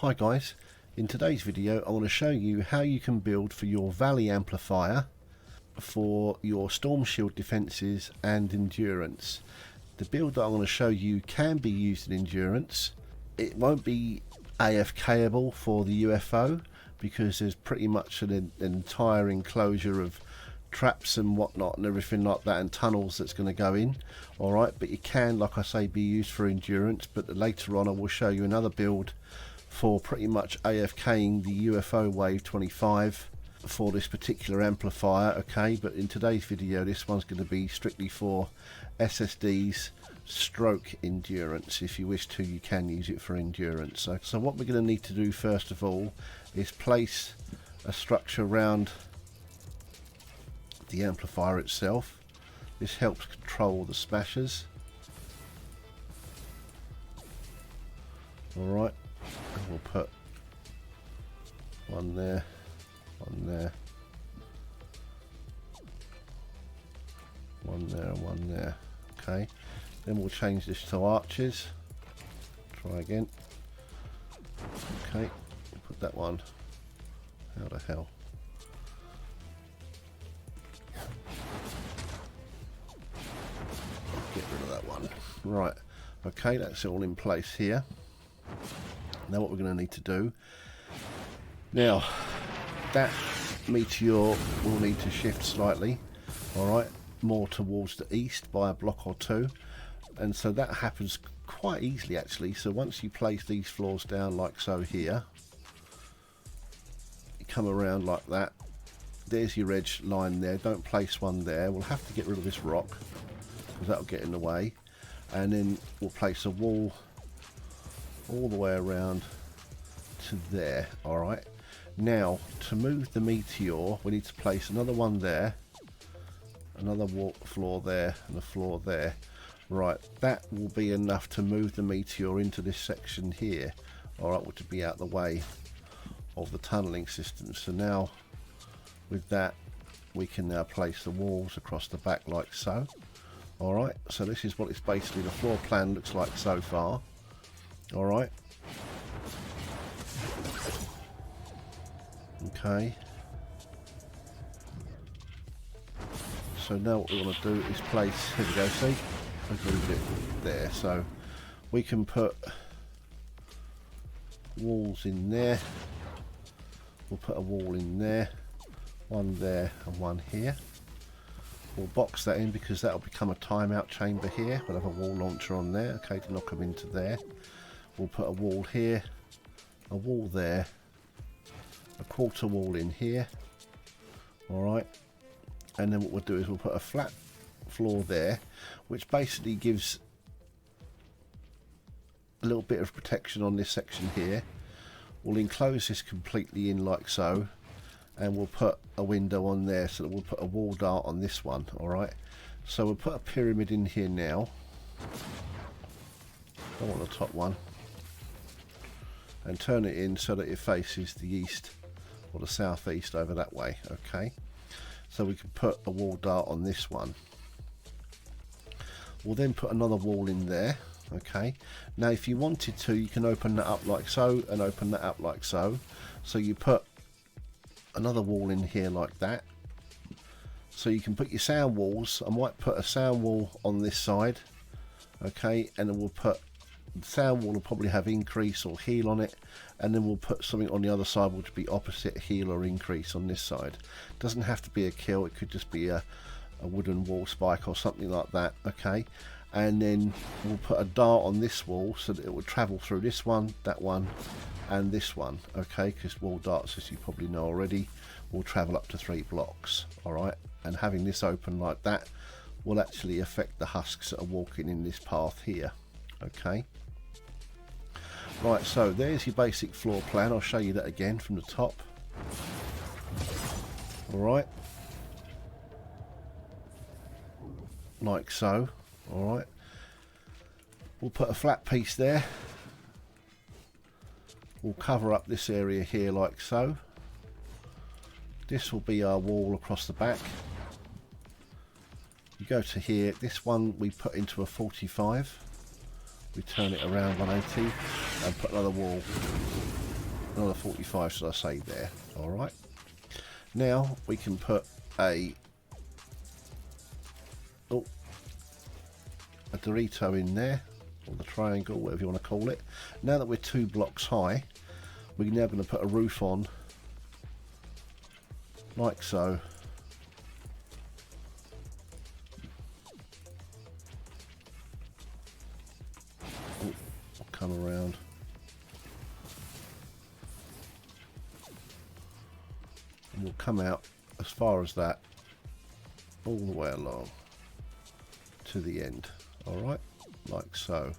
Hi guys, in today's video I want to show you how you can build for your Valley Amplifier for your Storm Shield defences and Endurance. The build that I want to show you can be used in Endurance. It won't be AFKable for the UFO because there's pretty much an entire enclosure of traps and whatnot and everything like that and tunnels that's going to go in. Alright, but it can, like I say, be used for Endurance, but later on I will show you another build for pretty much AFKing the UFO Wave 25 for this particular amplifier. Okay, but in today's video this one's going to be strictly for SSDs stroke Endurance. If you wish to, you can use it for Endurance. So what we're going to need to do first of all is place a structure around the amplifier itself. This helps control the smashers. Alright, and we'll put one there, one there, one there and one there. Okay, then we'll change this to arches. Try again. Okay, put that one. How the hell? Get rid of that one. Right, okay, that's all in place here. Now what we're going to need to do, now that meteor will need to shift slightly, alright, more towards the east by a block or two, and so that happens quite easily actually. So once you place these floors down like so here, you come around like that, there's your edge line there, don't place one there. We'll have to get rid of this rock because that'll get in the way, and then we'll place a wall all the way around to there. Alright, now to move the meteor we need to place another one there, another floor there and a floor there. Right, that will be enough to move the meteor into this section here, alright, which would be out the way of the tunnelling system. So now with that we can now place the walls across the back like so. Alright, so this is what it's basically, the floor plan looks like so far. Alright. Okay. So now what we want to do is place, here we go, see? I've moved it there. So we can put walls in there. We'll put a wall in there, one there and one here. We'll box that in because that'll become a timeout chamber here. We'll have a wall launcher on there, okay, to knock them into there. We'll put a wall here, a wall there, a quarter wall in here. Alright, and then what we'll do is we'll put a flat floor there, which basically gives a little bit of protection on this section here. We'll enclose this completely in like so, and we'll put a window on there, so that we'll put a wall dart on this one. Alright, so we'll put a pyramid in here now. I want the top one, and turn it in so that it faces the east or the southeast over that way. Okay, so we can put a wall dart on this one. We'll then put another wall in there. Okay, now if you wanted to, you can open that up like so and open that up like so. So you put another wall in here like that, so you can put your sound walls. I might put a sound wall on this side, okay, and then we'll put the sound wall will probably have increase or heal on it, and then we'll put something on the other side which will be opposite heal or increase on this side. Doesn't have to be a kill, it could just be a wooden wall spike or something like that. Okay, and then we'll put a dart on this wall so that it will travel through this one, that one and this one. Okay, because wall darts, as you probably know already, will travel up to 3 blocks. Alright, and having this open like that will actually affect the husks that are walking in this path here. Okay, right, so there's your basic floor plan. I'll show you that again from the top. Alright, like so. Alright, we'll put a flat piece there. We'll cover up this area here like so. This will be our wall across the back. You go to here, this one we put into a 45. We turn it around 180 and put another wall another 45 should I say there. Alright, now we can put a Dorito in there, or the triangle, whatever you want to call it. Now that we're 2 blocks high, we're now going to put a roof on like so. I'll come around. And we'll come out as far as that, all the way along to the end. Alright, like so.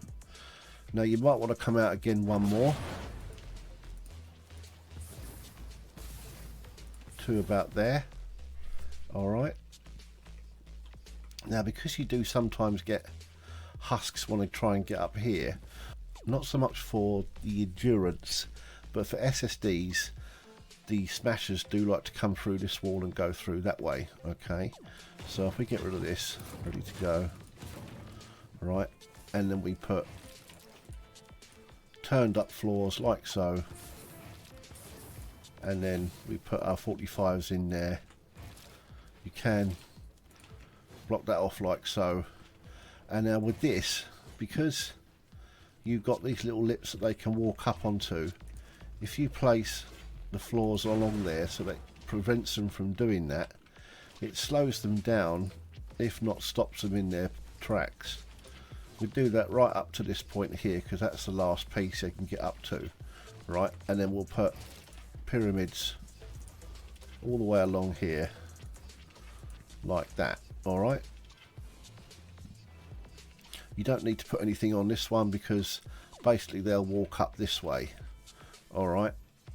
Now you might want to come out again one more to about there. Alright, now because you do sometimes get husks want to try and get up here, not so much for the endurance, but for SSDs, the smashers do like to come through this wall and go through that way. Okay, so if we get rid of this, ready to go, right, and then we put turned up floors like so, and then we put our 45s in there. You can block that off like so. And now with this, because you've got these little lips that they can walk up onto, if you place the floors along there so that prevents them from doing that, it slows them down, if not stops them in their tracks. We do that right up to this point here, because that's the last piece they can get up to, right? And then we'll put pyramids all the way along here like that. All right, you don't need to put anything on this one because basically they'll walk up this way. All right,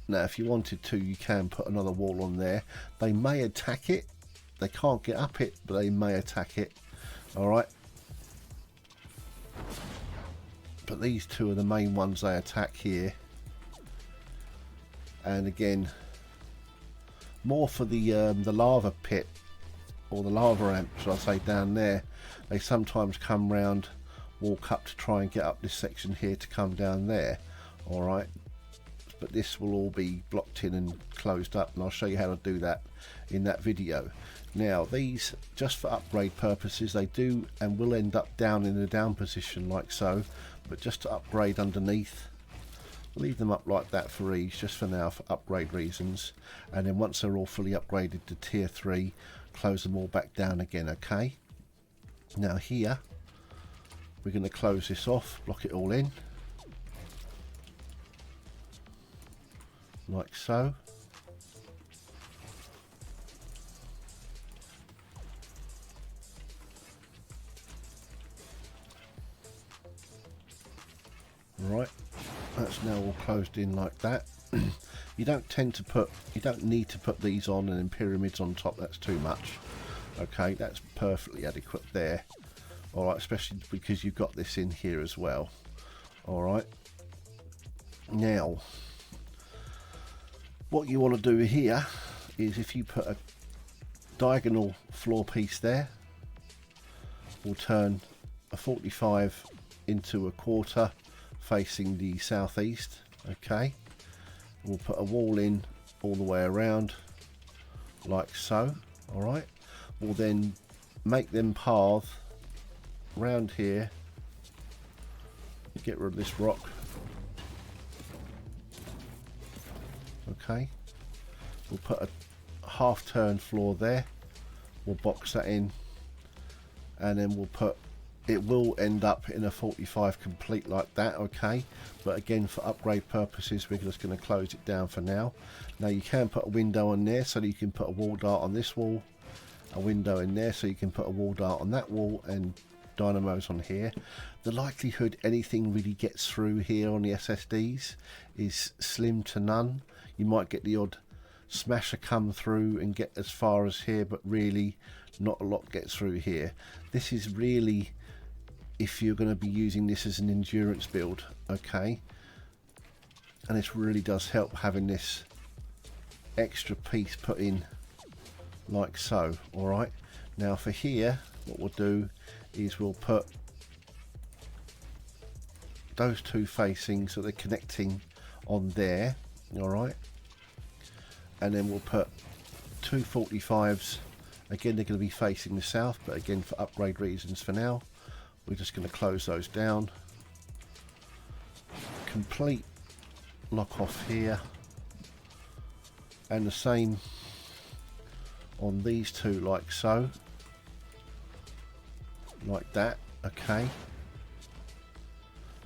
now if you wanted to, you can put another wall on there. They may attack it, they can't get up it, but they may attack it. All right, but these two are the main ones they attack here. And again, more for the lava pit, or the lava ramp should I say, down there. They sometimes come round, walk up to try and get up this section here to come down there. Alright, but this will all be blocked in and closed up, and I'll show you how to do that in that video. Now these, just for upgrade purposes, they do and will end up down in the down position like so, but just to upgrade underneath, leave them up like that for ease, just for now, for upgrade reasons. And then once they're all fully upgraded to tier 3, close them all back down again. Okay, now here we're going to close this off, block it all in like so. Right, that's now all closed in like that. You don't need to put these on and then pyramids on top, that's too much. Okay, that's perfectly adequate there. Alright, especially because you've got this in here as well. Alright, now what you want to do here is, if you put a diagonal floor piece there, we'll turn a 45 into a quarter facing the southeast. Okay, we'll put a wall in all the way around like so. All right, we'll then make them path round here, get rid of this rock. Okay, we'll put a half turn floor there, we'll box that in, and then we'll put, it will end up in a 45 complete like that. Okay, but again, for upgrade purposes, we're just going to close it down for now. Now you can put a window on there so that you can put a wall dart on this wall, a window in there so you can put a wall dart on that wall, and dynamos on here. The likelihood anything really gets through here on the SSDs is slim to none. You might get the odd smasher come through and get as far as here, but really not a lot gets through here. This is really if you're going to be using this as an endurance build. Okay, and this really does help having this extra piece put in like so. All right, now for here, what we'll do is we'll put those two facing so they're connecting on there. Alright, and then we'll put two 45s. Again, they're going to be facing the south, but again, for upgrade reasons for now, we're just going to close those down. Complete lock off here, and the same on these two, like so, like that. Okay,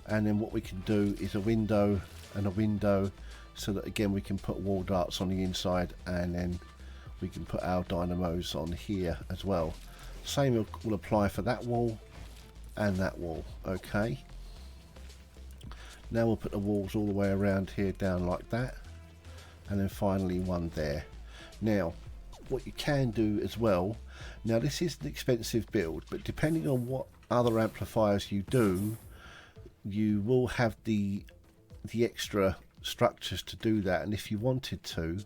and then what we can do is a window and a window, so that again we can put wall darts on the inside, and then we can put our dynamos on here as well. Same will apply for that wall and that wall. Okay, now we'll put the walls all the way around here down like that, and then finally one there. Now what you can do as well, now this is an expensive build, but depending on what other amplifiers you do, you will have the extra structures to do that. And if you wanted to,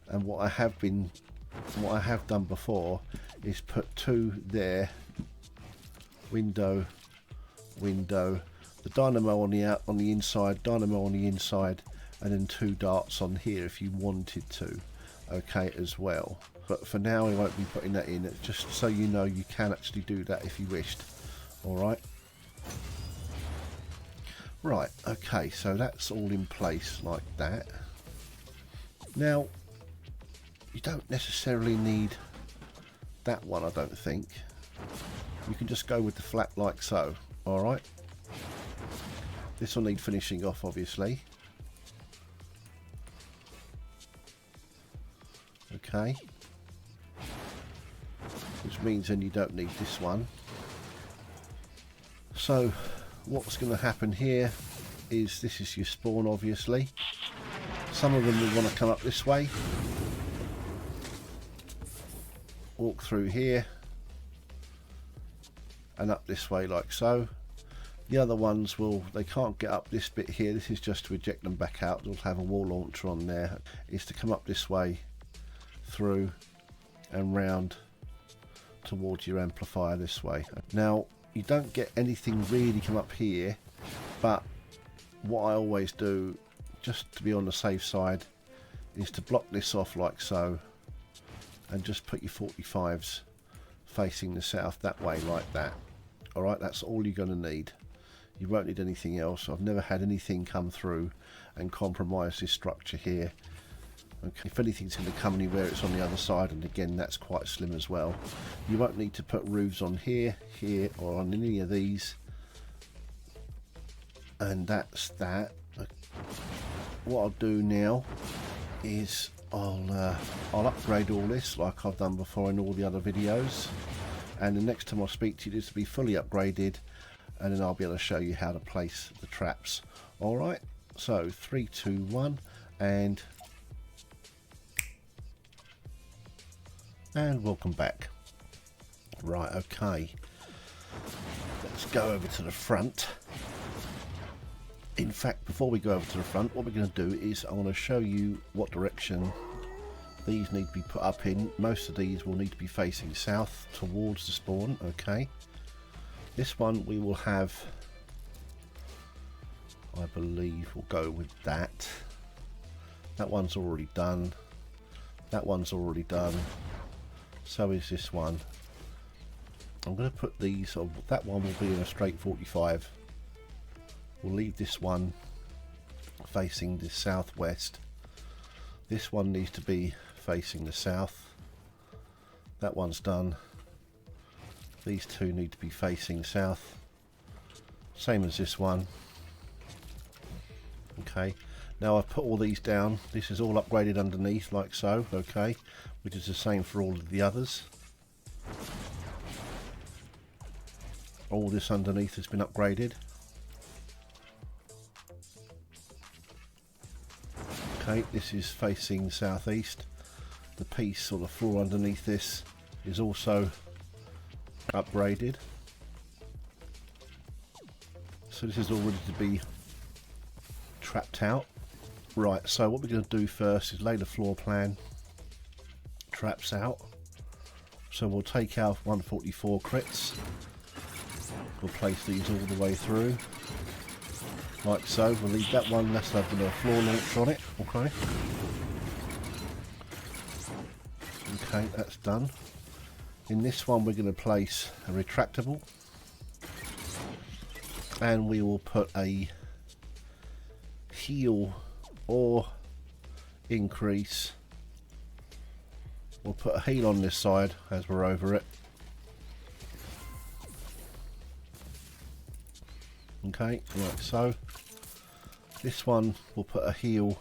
and what I have done before, is put two there, window, window, the dynamo on the inside, dynamo on the inside, and then two darts on here if you wanted to, okay, as well. But for now, I won't be putting that in. It's just so you know, you can actually do that if you wished. All right. Right, okay, so that's all in place like that. Now, you don't necessarily need that one, I don't think. You can just go with the flat like so. All right. This will need finishing off, obviously. Okay. Which means then you don't need this one. So what's going to happen here is, this is your spawn, obviously. Some of them will want to come up this way, walk through here, and up this way like so. The other ones they can't get up this bit here. This is just to eject them back out. They'll have a wall launcher on there. Is to come up this way, through and round towards your amplifier this way. Now, you don't get anything really come up here, but what I always do, just to be on the safe side, is to block this off like so, and just put your 45s facing the south that way like that. Alright, that's all you're going to need. You won't need anything else. I've never had anything come through and compromise this structure here. Okay. If anything's going to come anywhere, it's on the other side, and again, that's quite slim as well. You won't need to put roofs on here, here, or on any of these. And that's that. What I'll do now is I'll upgrade all this like I've done before in all the other videos, and the next time I speak to you, this will be fully upgraded, and then I'll be able to show you how to place the traps. Alright, so 3, 2, 1, and welcome back. Right, okay, let's go over to the front. In fact, before we go over to the front, what we're going to do is I want to show you what direction these need to be put up in. Most of these will need to be facing south towards the spawn. Okay, this one we will have, I believe we'll go with that. That one's already done. That one's already done. So is this one. I'm going to put these, that one will be in a straight 45. We'll leave this one facing the southwest. This one needs to be facing the south. That one's done. These two need to be facing south. Same as this one. Okay, now I've put all these down. This is all upgraded underneath like so, okay, which is the same for all of the others. All this underneath has been upgraded. Okay, this is facing southeast. The piece or the floor underneath this is also upgraded. So this is all ready to be trapped out. Right, so what we're going to do first is lay the floor plan, traps out. So we'll take our 144 crits. We'll place these all the way through. like so. We'll leave that one, let's have a floor launch on it. Okay. Okay, that's done. In this one we're going to place a retractable, and we will put a heel or increase. We'll put a heel on this side as we're over it. Okay, like so. This one we'll put a heel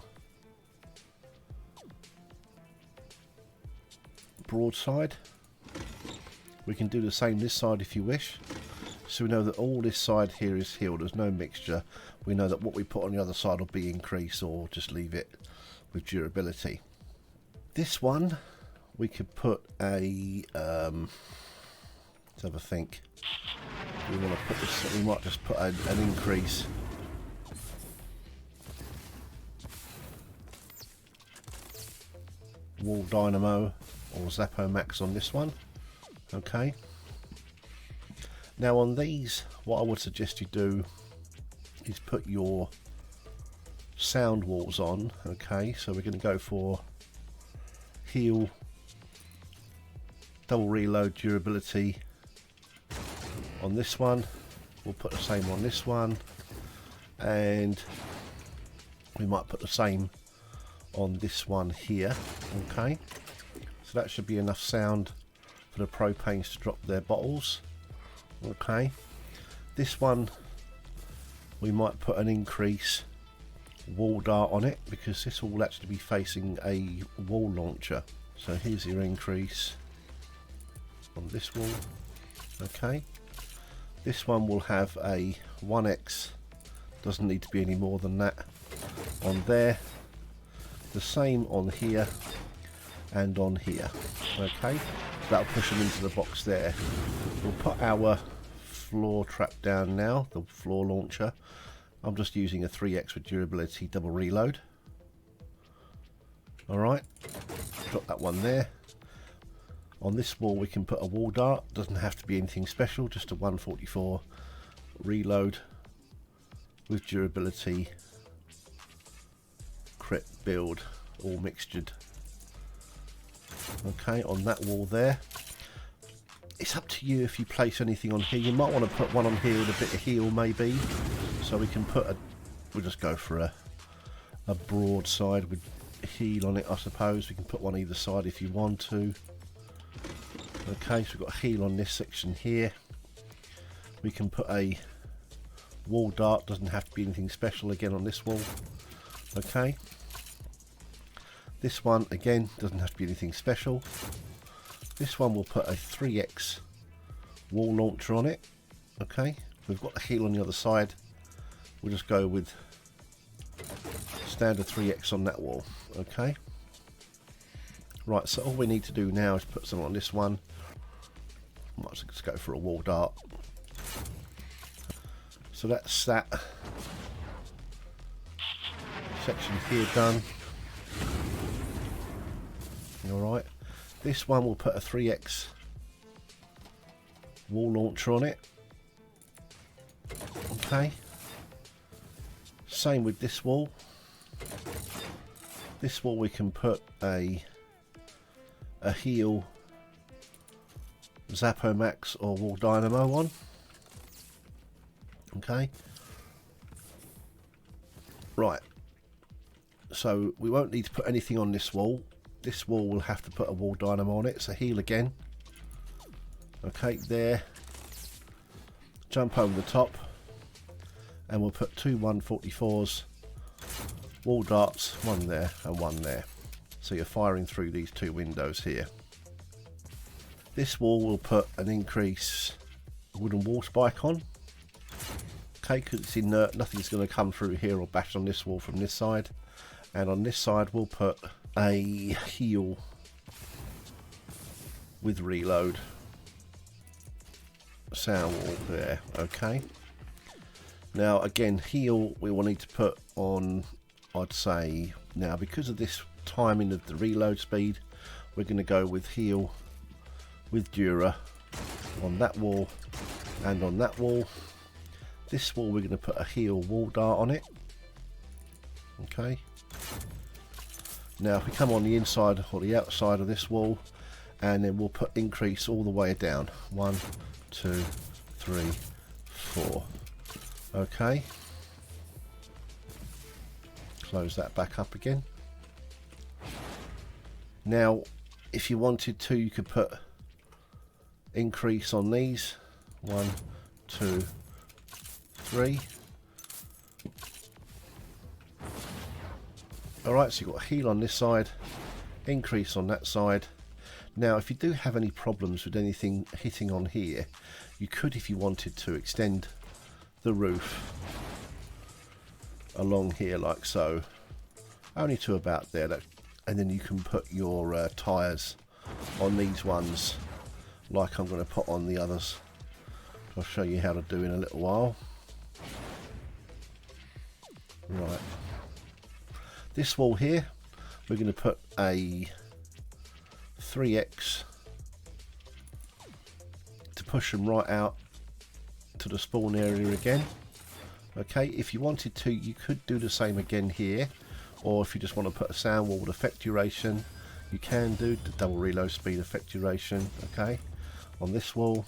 broadside. We can do the same this side if you wish. So we know that all this side here is heel, there's no mixture. We know that what we put on the other side will be increase or just leave it with durability. This one we could put a let's have a think. We want to put this, we might just put an increase. Wall dynamo or Zappo Max on this one. Okay. Now on these, what I would suggest you do is put your sound walls on. Okay, so we're going to go for heel, double reload durability on this one. We'll put the same on this one, and we might put the same on this one here. Okay, so that should be enough sound for the propanes to drop their bottles. Okay, this one we might put an increase wall dart on it, because this will actually be facing a wall launcher. So here's your increase on this wall. Okay, this one will have a 1x, doesn't need to be any more than that on there. The same on here and on here. Okay, so that'll push them into the box there. We'll put our floor trap down now, the floor launcher. I'm just using a 3x with durability double reload. Alright, drop that one there. On this wall we can put a wall dart, doesn't have to be anything special, just a 144 reload with durability, crit, build, all mixtured. Okay, on that wall there. It's up to you if you place anything on here. You might want to put one on here with a bit of heel maybe. So we can put a, we'll just go for a broad side with heel on it, I suppose. We can put one either side if you want to. Okay, so we've got a heel on this section here. We can put a wall dart, doesn't have to be anything special again on this wall. Okay. This one again doesn't have to be anything special. This one we'll put a 3x wall launcher on it. Okay, we've got the heel on the other side. We'll just go with standard 3x on that wall. Okay. Right, so all we need to do now is put some on this one. Might as well just go for a wall dart. So that's that section here done. Alright, this one we'll put a 3x wall launcher on it. Okay, same with this wall. This wall we can put a heel Zappo Max or wall dynamo on. Okay, right, so we won't need to put anything on this wall. This wall will have to put a wall dynamo on it, so heel again. Okay, there. Jump over the top, and we'll put two 144s, wall darts, one there and one there. So you're firing through these two windows here. This wall will put an increase wooden wall spike on. Okay, because it's inert, nothing's going to come through here or bash on this wall from this side. And on this side we'll put a heel with reload sound wall there. Okay, now again, heel we will need to put on, I'd say, now because of this timing of the reload speed, we're going to go with heel with Dura on that wall and on that wall. This wall we're going to put a heel wall dart on it. Okay. Now if we come on the inside or the outside of this wall, and then we'll put increase all the way down. 1, 2, 3, 4. Okay. Close that back up again. Now if you wanted to, you could put increase on these. 1, 2, 3. Alright, so you've got a heel on this side, increase on that side. Now if you do have any problems with anything hitting on here, you could, if you wanted to, extend the roof along here like so, only to about there, and then you can put your tyres on these ones like I'm going to put on the others. I'll show you how to do in a little while. Right, this wall here we're going to put a 3x to push them right out to the spawn area again. Okay, if you wanted to, you could do the same again here, or if you just want to put a sound wall with effect duration, you can do the double reload speed effect duration. Okay, on this wall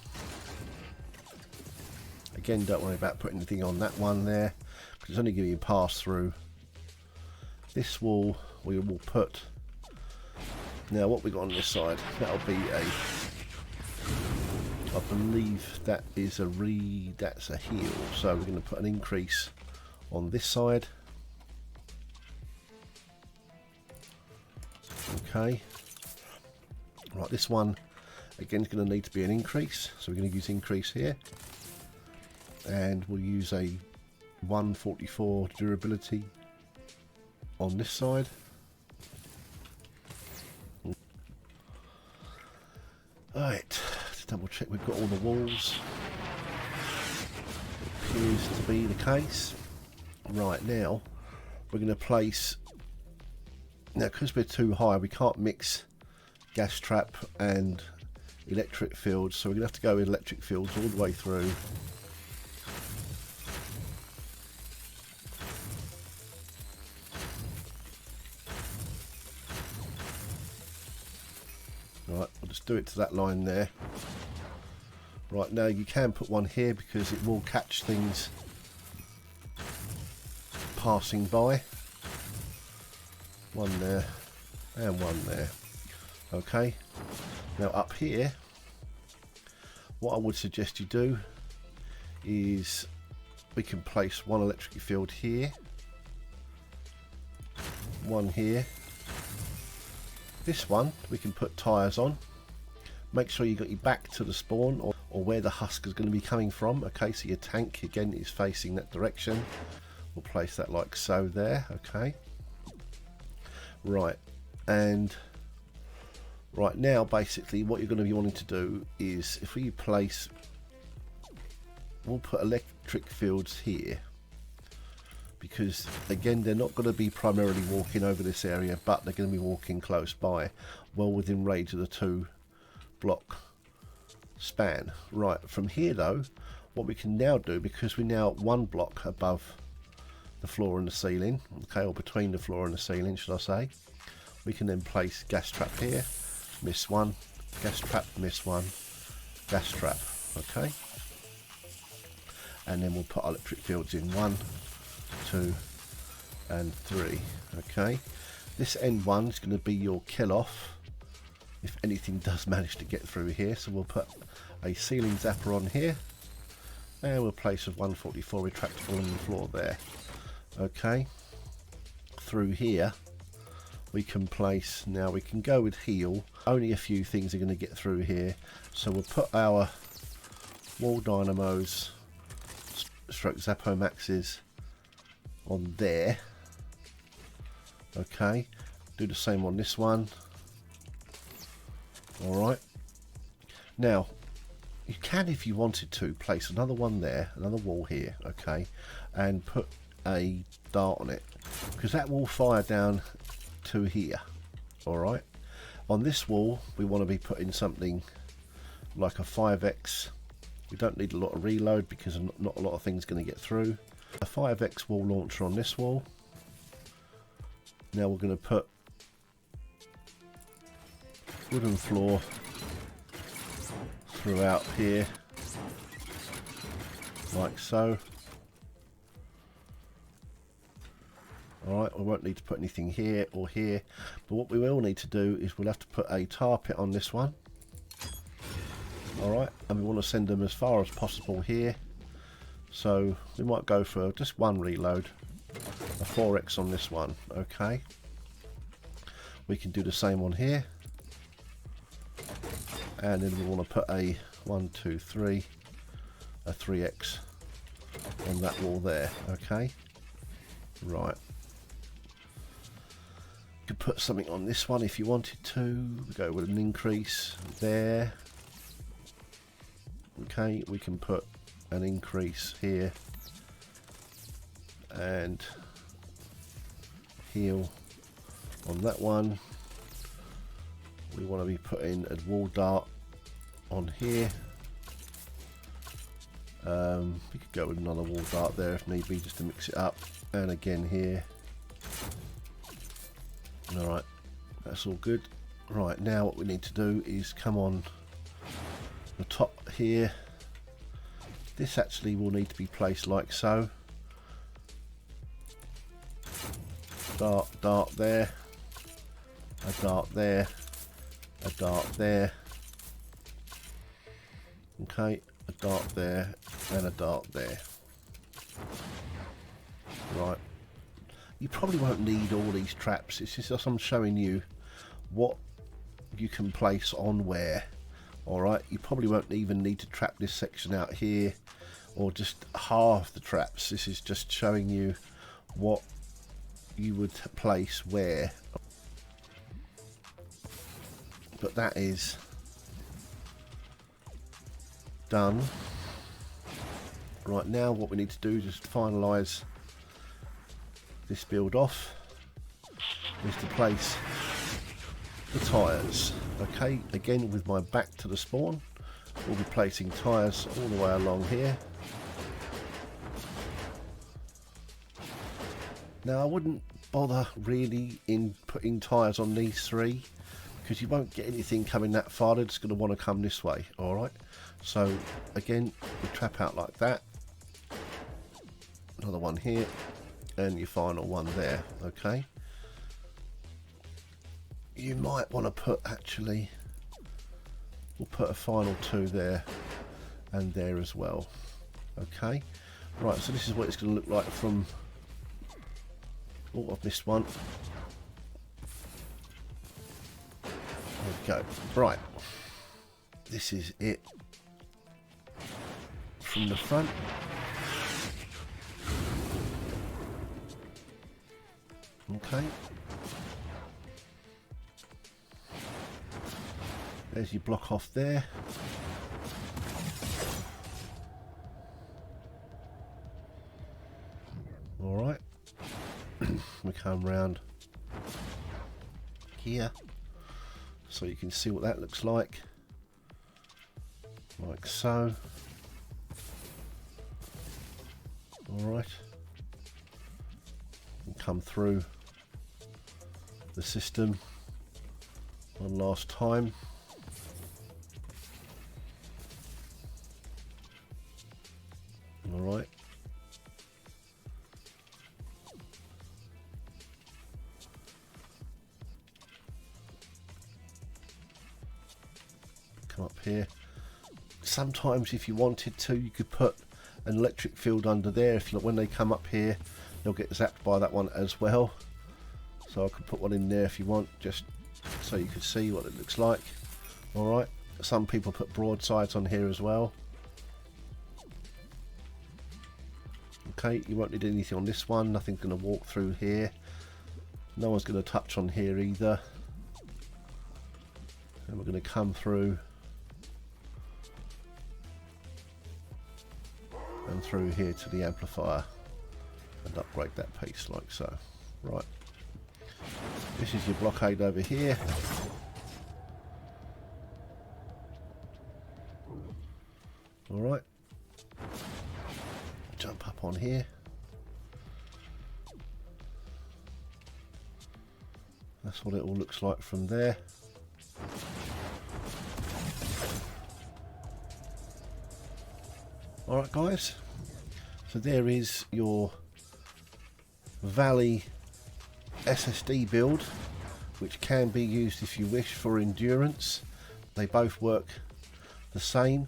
again, don't worry about putting anything on that one there because it's only giving you pass through. This wall we will put, now what we got on this side, that'll be a, I believe that is that's a heel, so we're going to put an increase on this side. Okay, right, this one again is going to need to be an increase, so we're going to use increase here, and we'll use a 144 durability on this side. Alright, let's double check we've got all the walls. It appears to be the case. Right, now we're going to place, now because we're too high we can't mix gas trap and electric fields, so we're going to have to go with electric fields all the way through. Right, we'll just do it to that line there. Right, now you can put one here because it will catch things passing by. One there and one there. Okay, now up here what I would suggest you do is we can place one electric field here, one here. This one we can put tyres on. Make sure you got your back to the spawn or where the husk is going to be coming from. Okay, so your tank again is facing that direction. We'll place that like so there. Okay, right, and right now basically what you're going to be wanting to do is, if we place, we'll put electric fields here, because again they're not going to be primarily walking over this area, but they're going to be walking close by, well within range of the 2 block span. Right, from here though, what we can now do, because we're now 1 block above the floor and the ceiling, okay, or between the floor and the ceiling should I say, we can then place gas trap here, miss 1, gas trap, miss 1, gas trap. Okay, and then we'll put electric fields in 1, 2 and 3. Okay, this end one is going to be your kill off if anything does manage to get through here, so we'll put a ceiling zapper on here and we'll place a 144 retractable on the floor there. Okay, through here we can place, now we can go with heel, only a few things are going to get through here, so we'll put our wall dynamos stroke Zappo Maxes on there. Okay, do the same on this one. Alright, now you can, if you wanted to, place another one there, another wall here, okay, and put a dart on it, because that will fire down to here. Alright, on this wall we want to be putting something like a 5x We don't need a lot of reload because not a lot of things going to get through. A 5x wall launcher on this wall. Now we're going to put wooden floor throughout here, like so. Alright, we won't need to put anything here or here, but what we will need to do is we'll have to put a tar pit on this one. Alright, and we want to send them as far as possible here. So we might go for just one reload, a 4x on this one, okay. We can do the same on here. And then we want to put a 1, 2, 3, a 3x on that wall there, okay. Right. You could put something on this one if you wanted to. Go with an increase there. Okay, we can put an increase here and heal on that one. We want to be putting a wall dart on here. We could go with another wall dart there if need be, just to mix it up. And again here. Alright, that's all good. Right, now what we need to do is come on the top here. This actually will need to be placed like so. Dart there, a dart there, a dart there. Okay, a dart there and a dart there. Right. You probably won't need all these traps. It's just I'm showing you what you can place on where. Alright, you probably won't even need to trap this section out here or just half the traps. This is just showing you what you would place where. But that is done. Right, now what we need to do is just finalise this build off, is to place the tyres. Okay, again with my back to the spawn, we'll be placing tyres all the way along here. Now I wouldn't bother really in putting tyres on these three because you won't get anything coming that far. They're just going to want to come this way. Alright, so again we trap out like that, another one here, and your final one there. Okay, you might want to put, actually we'll put a final two there and there as well. Okay, right, so this is what it's going to look like from, oh, I've missed one. There we go. Right, this is it from the front. Okay, there's your block off there. Alright, we come round here so you can see what that looks like so. Alright, and come through the system one last time. Alright, come up here. Sometimes if you wanted to, you could put an electric field under there. If when they come up here, they'll get zapped by that one as well. So I could put one in there if you want, just so you can see what it looks like. Alright, some people put broadsides on here as well. Okay, you won't need anything on this one, nothing's going to walk through here. No one's going to touch on here either. And we're going to come through and through here to the amplifier and upgrade that piece like so. Right, this is your blockade over here. Alright, jump up on here. That's what it all looks like from there. Alright guys, so there is your Valley SSD build, which can be used if you wish for endurance. They both work the same,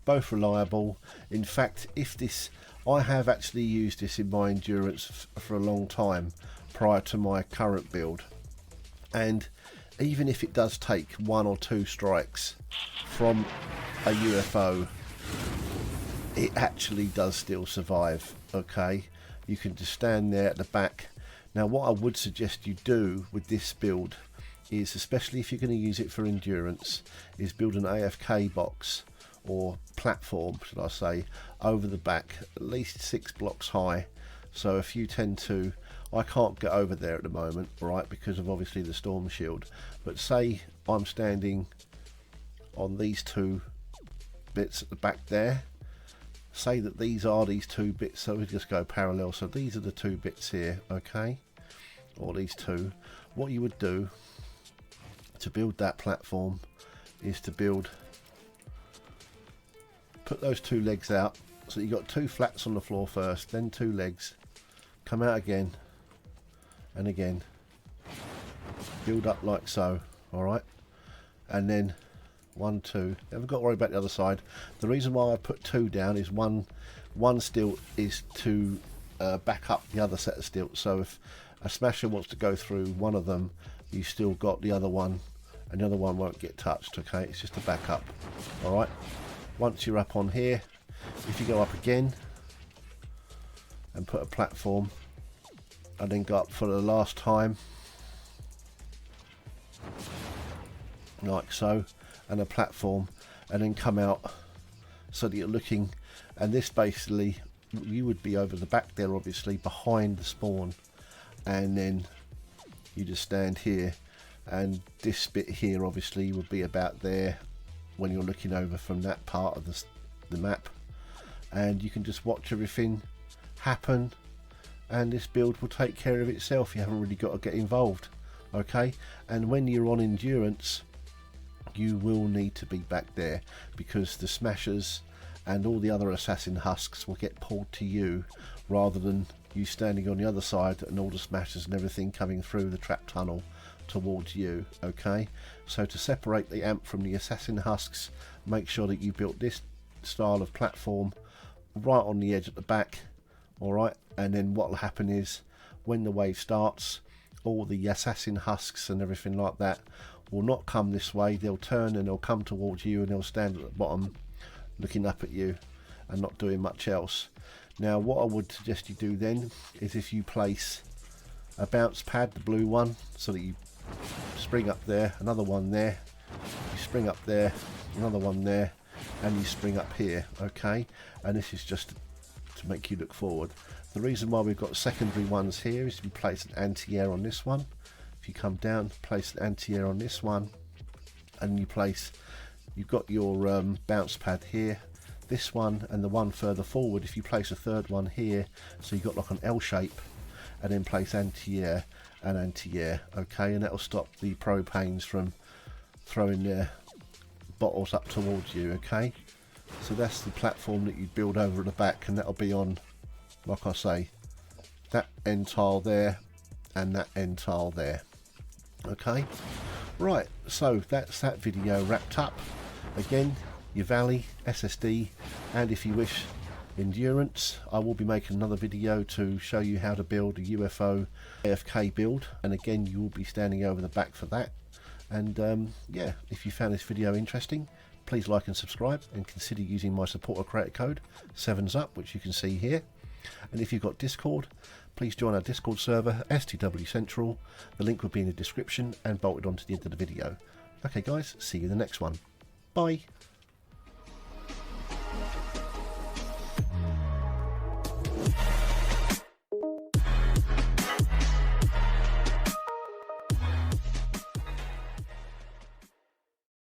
both reliable. In fact, I have actually used this in my endurance for a long time prior to my current build, and even if it does take 1 or 2 strikes from a UFO, it actually does still survive. Okay, you can just stand there at the back. Now what I would suggest you do with this build is, especially if you're going to use it for endurance, is build an AFK box or platform, should I say, over the back, at least 6 blocks high. So if you tend to, I can't get over there at the moment, right, because of obviously the storm shield, but say I'm standing on these 2 bits at the back there. Say that these are these 2 bits, so we just go parallel. So these are the 2 bits here, okay, or these 2. What you would do to build that platform is to put those 2 legs out. So you've got 2 flats on the floor first, then 2 legs, come out again and again, build up like so. Alright, and then 1, 2. Never got to worry about the other side. The reason why I put 2 down is one stilt is to back up the other set of stilts. So if a smasher wants to go through one of them, you still got the other one, and the other one won't get touched. Okay, it's just a backup. All right. Once you're up on here, if you go up again and put a platform, and then go up for the last time, like so, and a platform, and then come out so that you're looking, and this basically, you would be over the back there, obviously behind the spawn, and then you just stand here, and this bit here obviously would be about there when you're looking over from that part of the map, and you can just watch everything happen, and this build will take care of itself. You haven't really got to get involved. Okay, and when you're on endurance, you will need to be back there, because the smashers and all the other assassin husks will get pulled to you, rather than you standing on the other side and all the smashers and everything coming through the trap tunnel towards you. Okay, so to separate the amp from the assassin husks, make sure that you built this style of platform right on the edge at the back. Alright, and then what will happen is, when the wave starts, all the assassin husks and everything like that will not come this way. They'll turn and they'll come towards you, and they'll stand at the bottom looking up at you and not doing much else. Now what I would suggest you do then is, if you place a bounce pad, the blue one, so that you spring up there, another one there, you spring up there, another one there, and you spring up here. Okay, and this is just to make you look forward. The reason why we've got secondary ones here is you place an anti-air on this one. If you come down, place an anti-air on this one, and you've got your bounce pad here, this one, and the one further forward. If you place a third one here, so you've got like an L shape, and then place anti-air and anti-air. Okay, and that'll stop the propanes from throwing their bottles up towards you. Okay, so that's the platform that you build over at the back, and that'll be on, like I say, that end tile there and that end tile there. Okay, right, so that's that video wrapped up. Again, your Valley SSD, and if you wish, endurance. I will be making another video to show you how to build a UFO AFK build, and again, you will be standing over the back for that. And yeah, if you found this video interesting, please like and subscribe, and consider using my supporter creator code 7SUP, which you can see here. And if you've got Discord, please join our Discord server, STW Central. The link will be in the description and bolted onto the end of the video. Okay guys, see you in the next one. Bye.